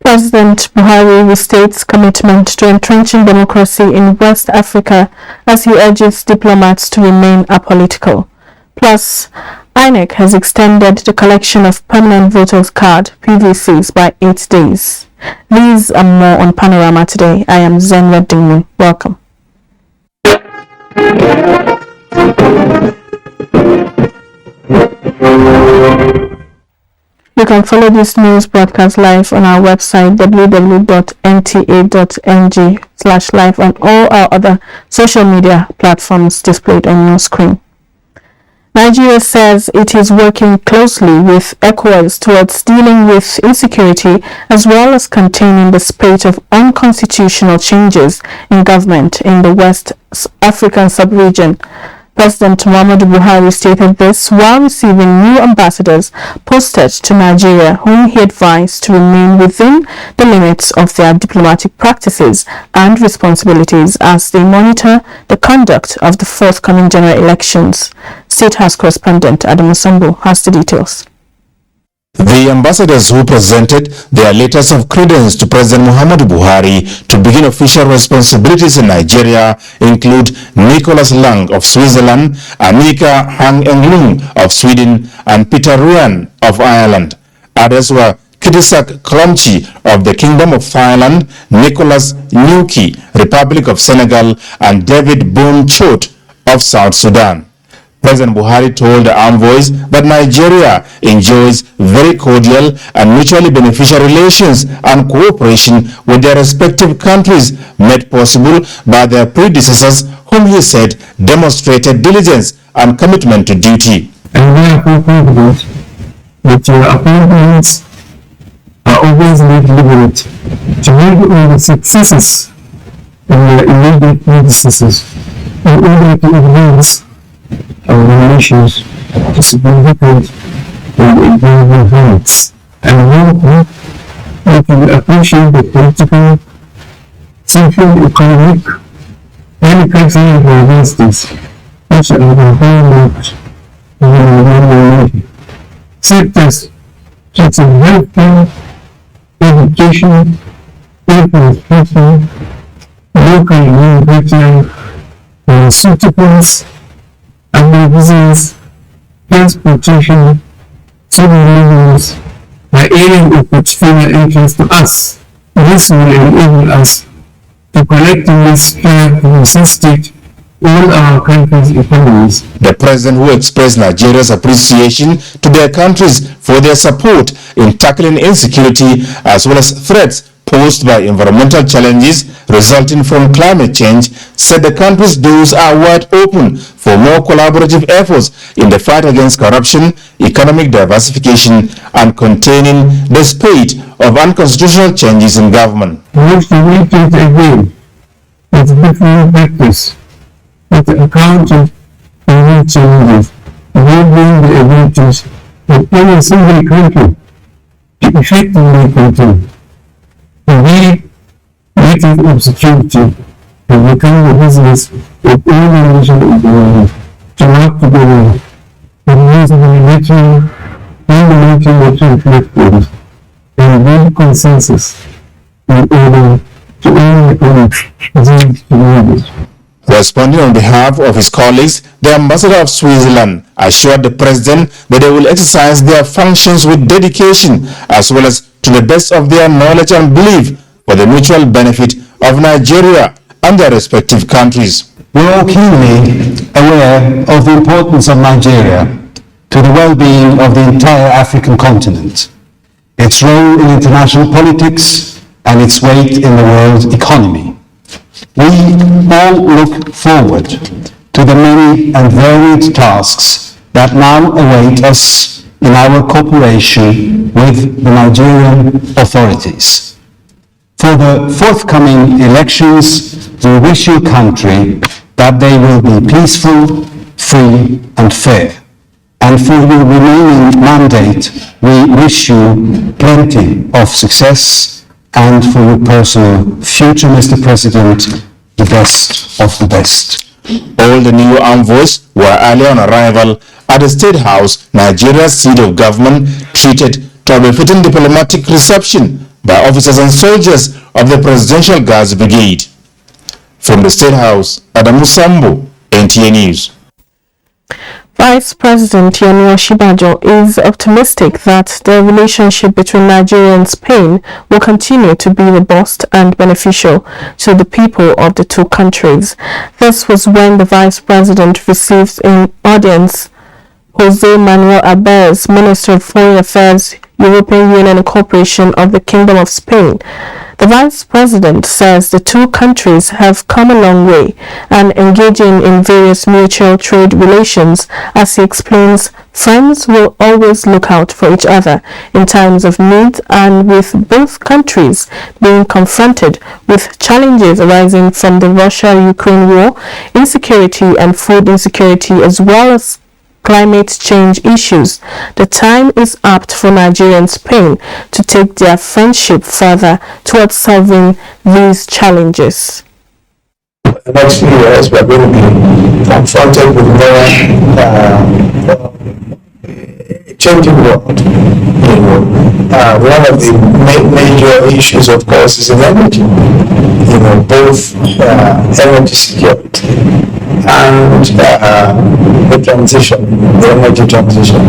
President Buhari restates commitment to entrenching democracy in West Africa as he urges diplomats to remain apolitical. Plus, INEC has extended the collection of permanent voters card (PVCs) by 8 days. These and more on Panorama today. I am Zenra Dingmu. Welcome. You can follow this news broadcast live on our website www.nta.ng/live on all our other social media platforms displayed on your screen. Nigeria says it is working closely with ECOWAS towards dealing with insecurity as well as containing the spate of unconstitutional changes in government in the West African sub-region. President Muhammadu Buhari stated this while receiving new ambassadors posted to Nigeria, whom he advised to remain within the limits of their diplomatic practices and responsibilities as they monitor the conduct of the forthcoming general elections. State House correspondent Adam Sambo has the details. The ambassadors who presented their letters of credence to President Muhammadu Buhari to begin official responsibilities in Nigeria include Nicholas Lang of Switzerland, Anika Hang Englung of Sweden, and Peter Ruan of Ireland. Others were Kitisak Kromchi of the Kingdom of Thailand, Nicholas Nyuki, Republic of Senegal, and David Boone Chot of South Sudan. President Buhari told the envoys that Nigeria enjoys very cordial and mutually beneficial relations and cooperation with their respective countries, made possible by their predecessors, whom he said demonstrated diligence and commitment to duty. And we are confident that your appointments are always made deliberate to build on the successes of your immediate predecessors in order to advance our relations to significant and enduring heights. And we can appreciate the political, social, economic, and cultural diversities which are the hallmark of our community. Sectors such as healthcare, education, infrastructure, local manufacturing, pharmaceuticals, agribusiness, transportation, civil livings are areas of particular interest to us. This will enable us to collectively strive to resuscitate all our country's economies. The president, who expressed Nigeria's appreciation to their countries for their support in tackling insecurity as well as threats posed by environmental challenges resulting from climate change, said the country's doors are wide open for more collaborative efforts in the fight against corruption, economic diversification, and containing the spate of unconstitutional changes in government. We wish to reiterate again that different factors that account for these changes will bring the abilities of any single country to effectively control. The matters of security have become the business of all the nations of the world to work together in using the natural and multilateral platforms and build consensus in order to overcome these challenges. Responding on behalf of his colleagues, the ambassador of Switzerland assured the president that they will exercise their functions with dedication as well as to the best of their knowledge and belief for the mutual benefit of Nigeria and their respective countries. We are all keenly aware of the importance of Nigeria to the well-being of the entire African continent, its role in international politics, and its weight in the world economy. We all look forward to the many and varied tasks that now await us in our cooperation with the Nigerian authorities. For the forthcoming elections, we wish your country that they will be peaceful, free, and fair. And for your remaining mandate, we wish you plenty of success and for your personal future, Mr. President, the best of the best. All the new envoys were earlier on arrival at the State House, Nigeria's seat of government, treated to a befitting diplomatic reception by officers and soldiers of the Presidential Guards Brigade. From the State House, Adamu Sambo, NTA News. Vice President Yemi Osinbajo is optimistic that the relationship between Nigeria and Spain will continue to be robust and beneficial to the people of the two countries. This was when the Vice President received in audience Jose Manuel Abez, Minister of Foreign Affairs, European Union and Cooperation of the Kingdom of Spain. The Vice President says the two countries have come a long way and engaging in various mutual trade relations. As he explains, friends will always look out for each other in times of need, and with both countries being confronted with challenges arising from the Russia-Ukraine war, insecurity and food insecurity, as well as climate change issues, the time is apt for Nigeria and Spain to take their friendship further towards solving these challenges. The next few years, we are going to be confronted with a changing world. One of the major issues, of course, is in energy. Both energy security and the energy transition.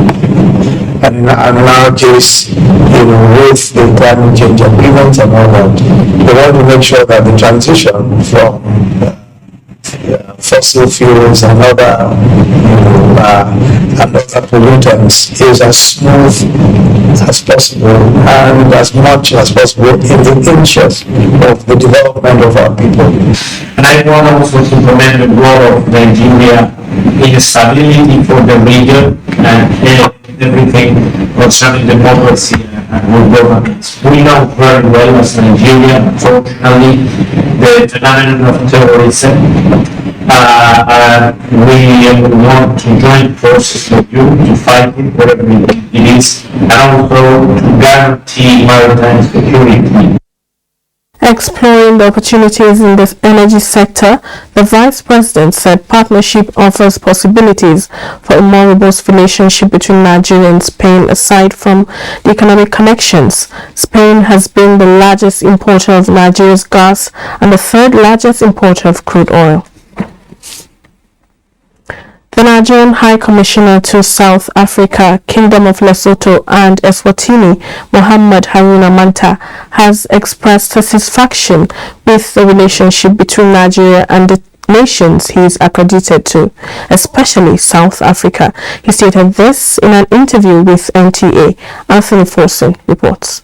And in our case, with the climate change agreement and all that, we want to make sure that the transition from fossil fuels and other pollutants is as smooth as possible and as much as possible in the interest of the development of our people. And I want also to commend the role of Nigeria in stability for the region and everything concerning democracy and good governance. We know very well as Nigeria, unfortunately, the phenomenon of terrorism. We want to join forces with you to fight it, whatever it is, and also to guarantee maritime security. Exploring the opportunities in the energy sector, the Vice President said partnership offers possibilities for a more robust relationship between Nigeria and Spain. Aside from the economic connections, Spain has been the largest importer of Nigeria's gas and the third largest importer of crude oil. The Nigerian High Commissioner to South Africa, Kingdom of Lesotho and Eswatini, Mohammed Haruna Manta, has expressed satisfaction with the relationship between Nigeria and the nations he is accredited to, especially South Africa. He stated this in an interview with NTA. Anthony Forson reports.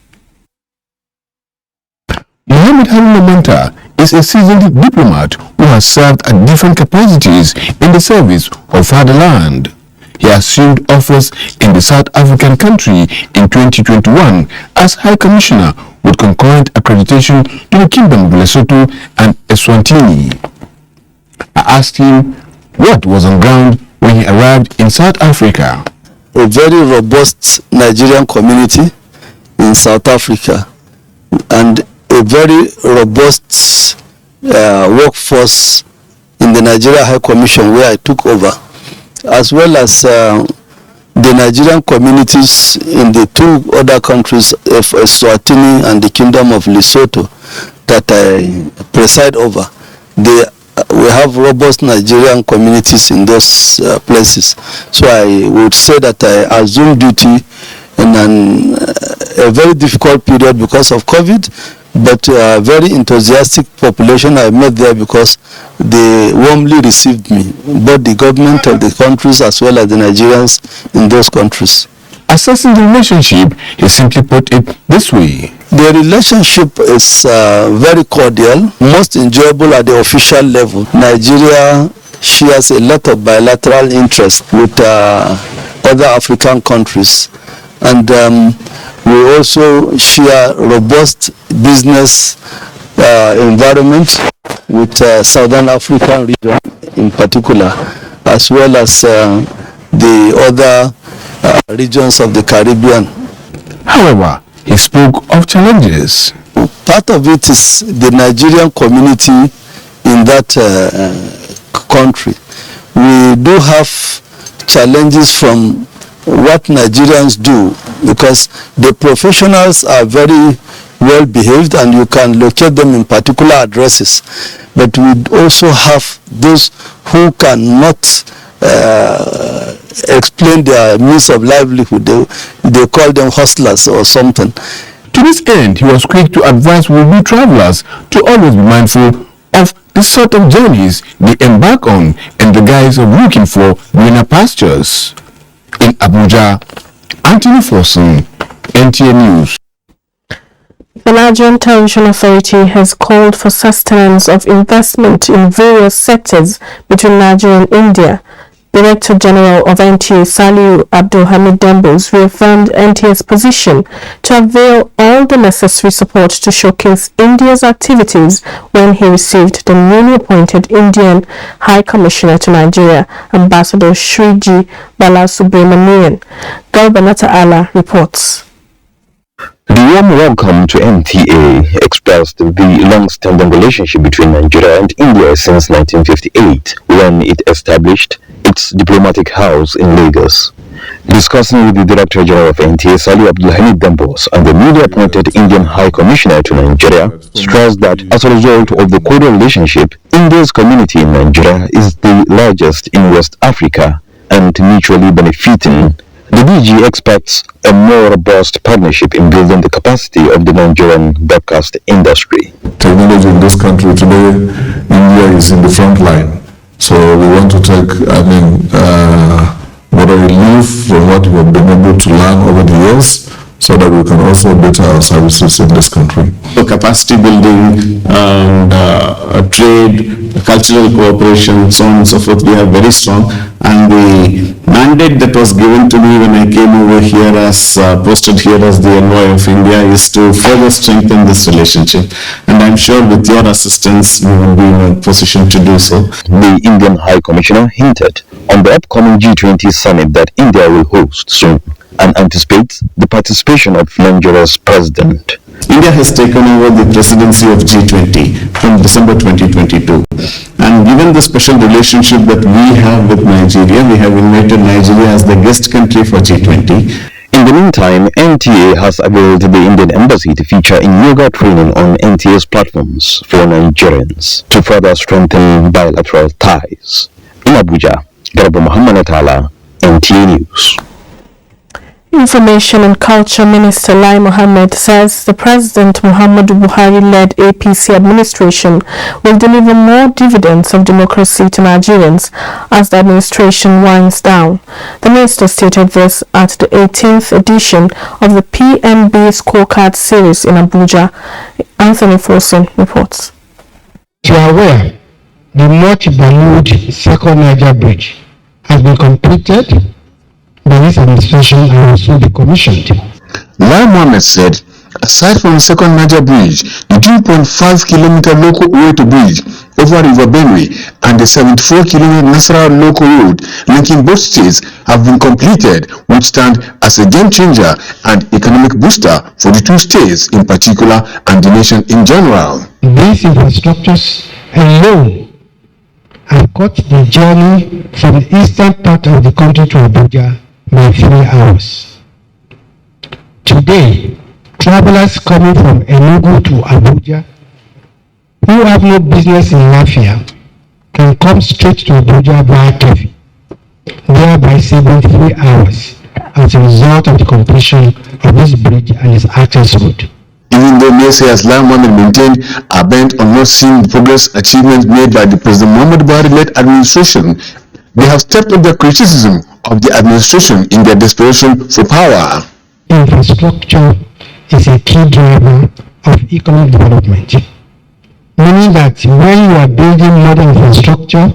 Mohammed Haruna Manta is a seasoned diplomat who has served at different capacities in the service of fatherland. He assumed office in the South African country in 2021 as High Commissioner with concurrent accreditation to the Kingdom of Lesotho and Eswatini. I asked him what was on ground when he arrived in South Africa. A very robust Nigerian community in South Africa and a very robust workforce in the Nigeria High Commission where I took over, as well as the Nigerian communities in the two other countries of Eswatini and the Kingdom of Lesotho that I preside over. We have robust Nigerian communities in those places. So I would say that I assumed duty in a very difficult period because of COVID, but a very enthusiastic population I met there because they warmly received me, both the government of the countries as well as the Nigerians in those countries. Assessing the relationship, he simply put it this way. The relationship is very cordial, most enjoyable at the official level. Nigeria shares a lot of bilateral interests with other African countries, and we also share robust business environment with Southern African region in particular, as well as the other regions of the Caribbean. However, he spoke of challenges. Part of it is the Nigerian community in that country. We do have challenges from what Nigerians do, because the professionals are very well behaved and you can locate them in particular addresses, but we also have those who cannot explain their means of livelihood. They call them hustlers or something. To this end, he was quick to advise would-be travelers to always be mindful of the sort of journeys they embark on and the guise of looking for greener pastures. In Abuja, Anthony Forson, NTA News. The Nigerian Television Authority has called for sustenance of investment in various sectors between Nigeria and India. Director General of NTA Saliu Abdulhamid Dembos reaffirmed NTA's position to avail all the necessary support to showcase India's activities when he received the newly appointed Indian High Commissioner to Nigeria, Ambassador Shriji Balasubramanian. Galbanata Allah reports. The warm welcome to NTA expressed the long-standing relationship between Nigeria and India since 1958, when it established its diplomatic house in Lagos. Discussing with the Director General of NTA, Saliu Abdulhamid Dembos, and the newly appointed Indian High Commissioner to Nigeria, stressed that as a result of the cordial relationship, India's community in Nigeria is the largest in West Africa and mutually benefiting. The DG expects a more robust partnership in building the capacity of the Nigerian broadcast industry. Technology in this country today, India is in the front line. So we want to take, what I leave from what we have been able to learn over the years, so that we can also better our services in this country. So capacity building and trade, cultural cooperation, so on and so forth, we are very strong. And the mandate that was given to me when I came over here as posted here as the envoy of India is to further strengthen this relationship. And I'm sure with your assistance, we will be in a position to do so. The Indian High Commissioner hinted on the upcoming G20 summit that India will host soon, and anticipates the participation of Nigeria's president. India has taken over the presidency of G20 from December 2022. And given the special relationship that we have with Nigeria, we have invited Nigeria as the guest country for G20. In the meantime, NTA has availed the Indian Embassy to feature in yoga training on NTA's platforms for Nigerians to further strengthen bilateral ties. In Abuja, Garba Muhammad Atala, NTA News. Information and Culture Minister Lai Mohammed says the President Muhammadu Buhari-led APC administration will deliver more dividends of democracy to Nigerians as the administration winds down. The minister stated this at the 18th edition of the PNB Scorecard Series in Abuja. Anthony Forson reports. You are aware, the much-valued second Niger Bridge has been completed by this administration and will soon be commissioned. Lai Mohammed said, aside from the second Niger Bridge, the 2.5-kilometer local road to bridge over River Benue and the 74-kilometer Nasarawa local road linking both states have been completed, which stand as a game changer and economic booster for the two states in particular and the nation in general. These infrastructures alone have cut the journey from the eastern part of the country to Abuja by 3 hours. Today, travelers coming from Enugu to Abuja who have no business in Lafia can come straight to Abuja via Kefi, thereby saving 3 hours as a result of the completion of this bridge and its access road. Even though naysayers Lai Mohammed maintained are bent on not seeing the progress achievements made by the President Muhammadu Buhari-led administration, they have stepped up their criticism of the administration in their desperation for power. Infrastructure is a key driver of economic development, meaning that when you are building modern infrastructure,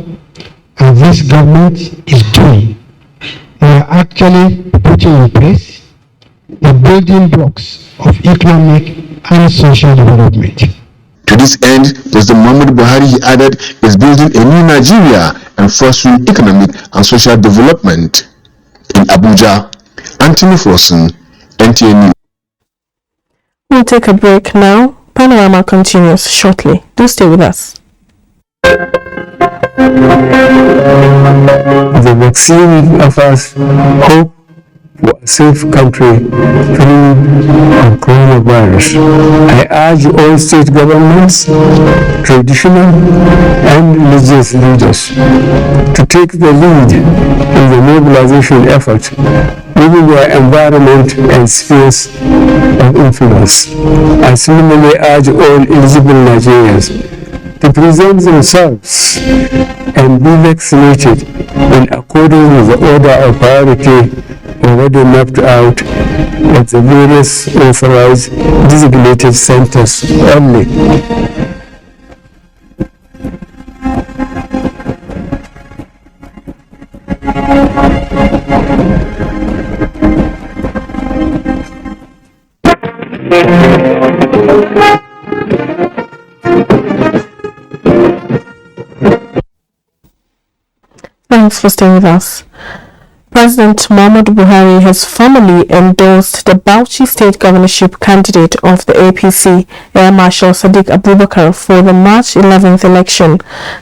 as this government is doing, you are actually putting in place the building blocks of economic and social development. To this end, President Muhammadu Buhari, he added, is building a new Nigeria and fostering economic and social development. In Abuja, Anthony Forson, NTA News. We'll take a break now. Panorama continues shortly. Do stay with us. The vaccine offers hope for a safe country free of coronavirus. I urge all state governments, traditional and religious leaders to take the lead in the mobilization effort within their environment and spheres of influence. I similarly urge all eligible Nigerians to present themselves and be vaccinated in accordance with the order of priority already mapped out at the various authorized designated centers only. Thanks for staying with us. President Muhammadu Buhari has formally endorsed the Bauchi State governorship candidate of the APC, Air Marshal Sadiq Abubakar, for the March 11th election.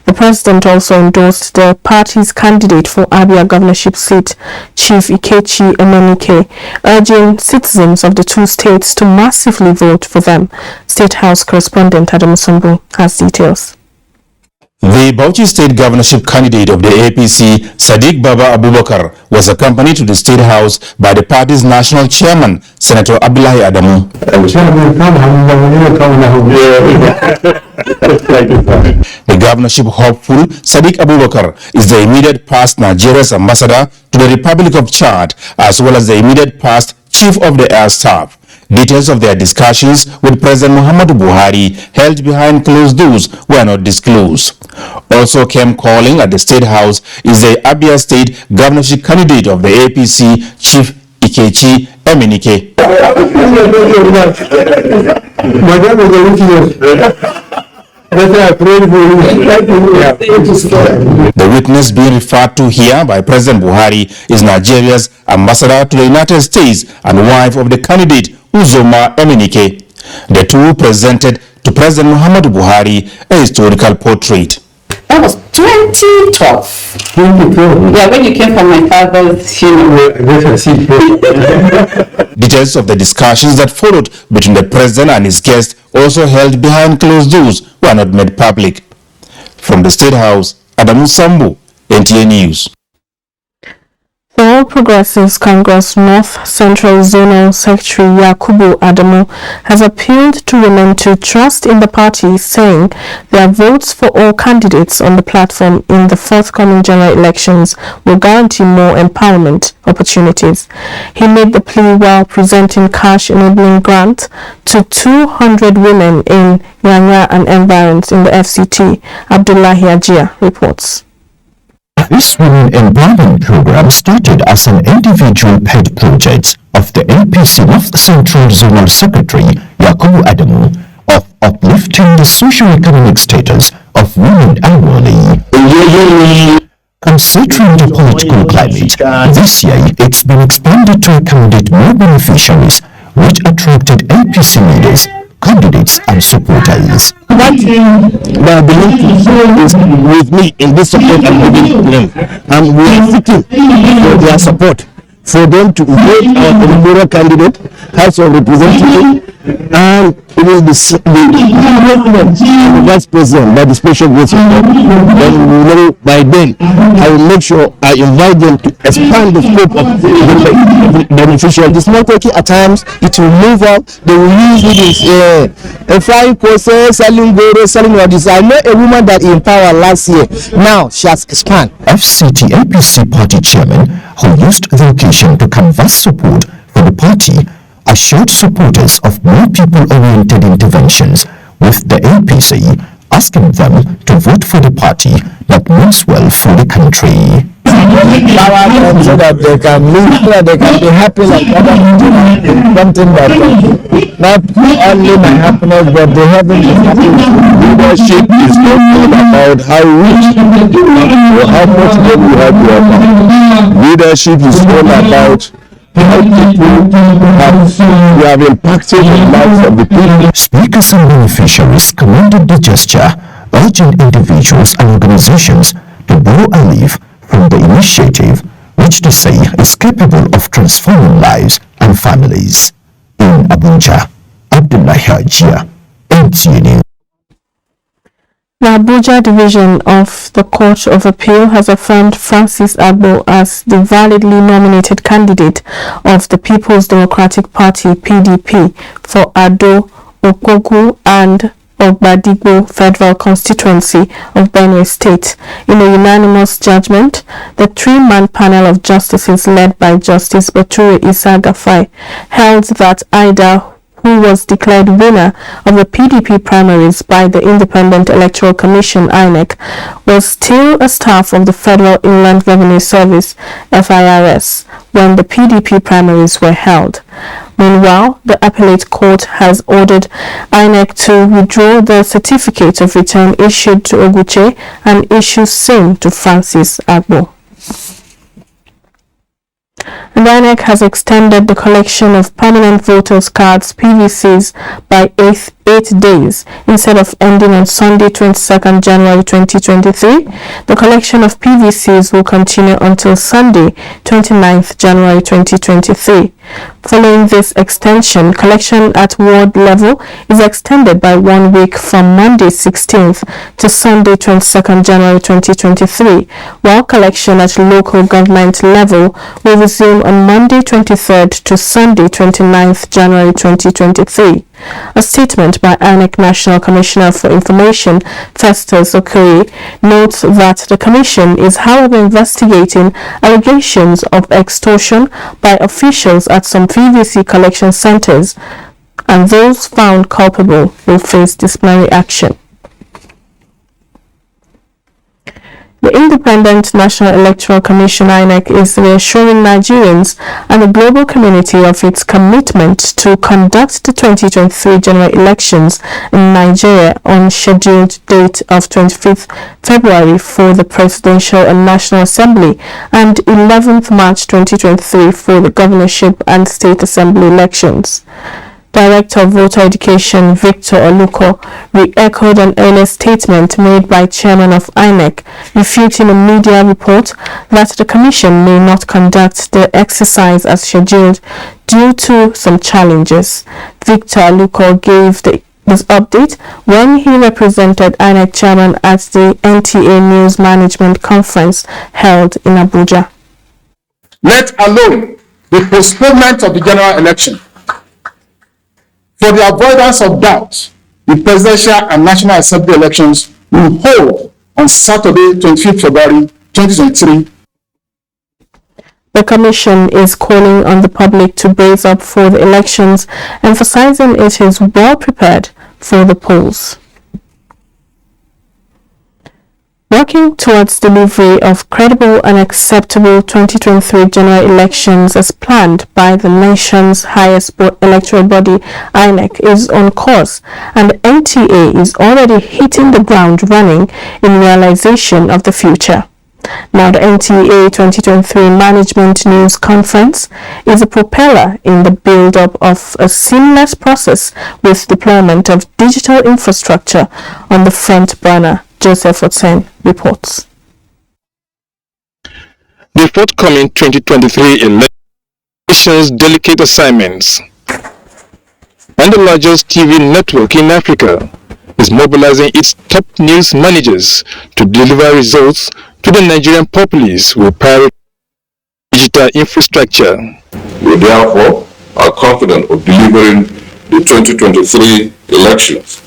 The president also endorsed the party's candidate for Abia governorship seat, Chief Ikechi Emenike, urging citizens of the two states to massively vote for them. State House correspondent Adam Sumbu has details. The Bauchi State governorship candidate of the APC, Sadiq Baba Abubakar, was accompanied to the State House by the party's national chairman, Senator Abdullahi Adamu. The governorship hopeful, Sadiq Abubakar, is the immediate past Nigeria's ambassador to the Republic of Chad, as well as the immediate past chief of the air staff. Details of their discussions with President Muhammadu Buhari, held behind closed doors, were not disclosed. Also came calling at the State House is the Abia State governorship candidate of the APC, Chief Ikechi Emenike. The witness being referred to here by President Buhari is Nigeria's ambassador to the United States and wife of the candidate, Uzoma Emenike. The two presented to President Muhammadu Buhari a historical portrait. That was 2012. 2012? Yeah, when you came from my father's funeral. Details of the discussions that followed between the president and his guest, also held behind closed doors, were not made public. From the State House, Adamu Sambu, NTA News. The All Progressives Congress North Central Zonal Secretary Yakubu Adamu has appealed to women to trust in the party, saying their votes for all candidates on the platform in the forthcoming general elections will guarantee more empowerment opportunities. He made the plea while presenting cash enabling grant to 200 women in Yanya and environs in the FCT. Abdullahi Ajia reports. This Women Empowerment Program started as an individual pet project of the NPC North Central Zonal Secretary Yakubu Adamu of uplifting the socio-economic status of women annually. Considering the political climate, this year it's been expanded to accommodate more beneficiaries, which attracted NPC leaders, candidates and supporters. One thing that I believe is with me in this support I'm giving them, and we are seeking for their support, for them to vote our electoral candidate, House of Representatives, and it will be the Vice President by the special grace of God. Then we know by then I will make sure I invite them to expand the scope of the beneficial. This networking at times it will move up. They will use it as a frying process, selling goro, selling all this. I know a woman that in power last year. Now she has expanded. FCT APC party chairman, who used the occasion to canvass support for the party, assured supporters of more people-oriented interventions, with the APC asking them to vote for the party that means well for the country. So that they can live, so that they can be happy like other people. Something that not only my happiness, but they haven't been happy. Leadership is not all about how rich or how much money you have to offer. Leadership is all about how we have impacted the lives of the people. Speakers and beneficiaries commended the gesture, urging individuals and organizations to borrow a leaf from the initiative, which they say is capable of transforming lives and families. In Abuja, Abdullahi Hajia, NTA News. The Abuja division of the Court of Appeal has affirmed Francis Agbo as the validly nominated candidate of the People's Democratic Party (PDP) for Ado, Okpogu and Ogbadigbo Federal Constituency of Benue State. In a unanimous judgment, the three-man panel of justices led by Justice Bature Issa Gafai held that Ida, who was declared winner of the PDP primaries by the Independent Electoral Commission (INEC), was still a staff of the Federal Inland Revenue Service (FIRS) when the PDP primaries were held. Meanwhile, the appellate court has ordered INEC to withdraw the certificate of return issued to Oguche and issue same to Francis Agbo. And INEC has extended the collection of permanent voters' cards (PVCs) by 8 days instead of ending on Sunday, 22nd January 2023. The collection of PVCs will continue until Sunday, 29th January 2023. Following this extension, collection at ward level is extended by 1 week from Monday 16th to Sunday 22nd January 2023, while collection at local government level will resume on Monday 23rd to Sunday 29th January 2023. A statement by INEC National Commissioner for Information, Festus Okoye, notes that the Commission is however investigating allegations of extortion by officials at some PVC collection centers, and those found culpable will face disciplinary action. The Independent National Electoral Commission (INEC) is reassuring Nigerians and the global community of its commitment to conduct the 2023 general elections in Nigeria on scheduled date of 25th February for the Presidential and National Assembly and 11th March 2023 for the governorship and state assembly elections. Director of Voter Education Victor Oluko re-echoed an earlier statement made by Chairman of INEC, refuting a media report that the Commission may not conduct the exercise as scheduled due to some challenges. Victor Oluko gave this update when he represented INEC Chairman at the NTA News Management Conference held in Abuja. Let alone the postponement of the general election. For the avoidance of doubt, the Presidential and National Assembly elections will hold on Saturday, 25th February 2023. The Commission is calling on the public to brace up for the elections, emphasizing it is well prepared for the polls. Working towards delivery of credible and acceptable 2023 general elections as planned by the nation's highest electoral body, INEC, is on course, and the NTA is already hitting the ground running in realization of the future. Now, the NTA 2023 Management News Conference is a propeller in the build-up of a seamless process with deployment of digital infrastructure on the front burner. Joseph Otsen reports. The forthcoming 2023 elections delicate assignments, and the largest TV network in Africa is mobilizing its top news managers to deliver results to the Nigerian populace with priority digital infrastructure. We therefore are confident of delivering the 2023 elections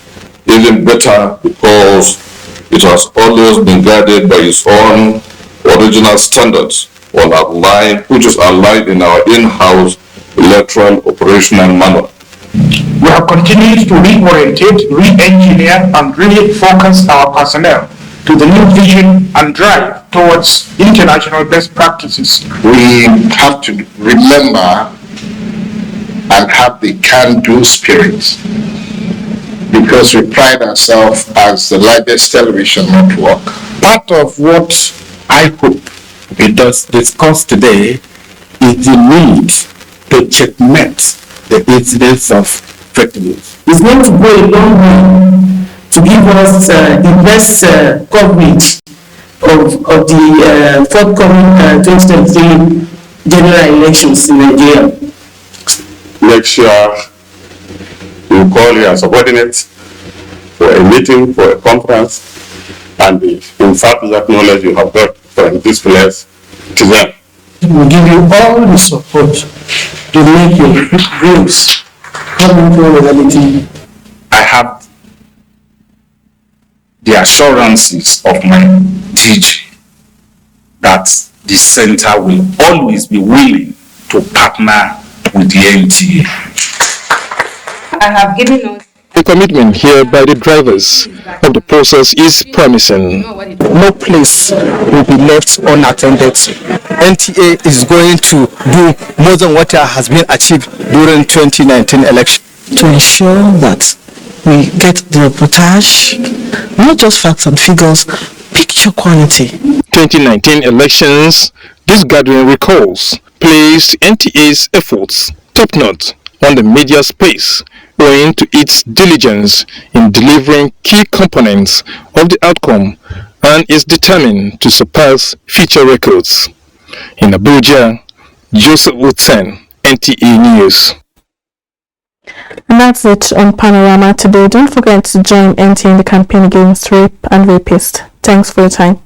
even better because it has always been guided by its own original standards which is aligned in our in-house electoral operational manual. We have continued to reorientate, re-engineer, and refocus our personnel to the new vision and drive towards international best practices. We have to remember and have the can-do spirit, because we pride ourselves as the largest television network. Part of what I hope it does discuss today is the need to checkmate the incidence of fake news. It's going to go a long way to give us the best coverage of the forthcoming 2023 general elections in Nigeria. Next year, you call your subordinates for a meeting, for a conference, and in fact that knowledge you have got from this place to them. We will give you all the support to make your dreams come into reality. I have the assurances of my DG that the center will always be willing to partner with the NTA. I have given us The commitment here by the drivers of the process is promising. No place will be left unattended to. NTA is going to do more than what has been achieved during 2019 election. To ensure that we get the reportage, not just facts and figures, picture quality. 2019 elections, this gathering recalls, placed NTA's efforts top-notch on the media space, owing to its diligence in delivering key components of the outcome, and is determined to surpass future records. In Abuja, Joseph Woodson, NTA News. And that's it on Panorama today. Don't forget to join NTA in the campaign against rape and rapists. Thanks for your time.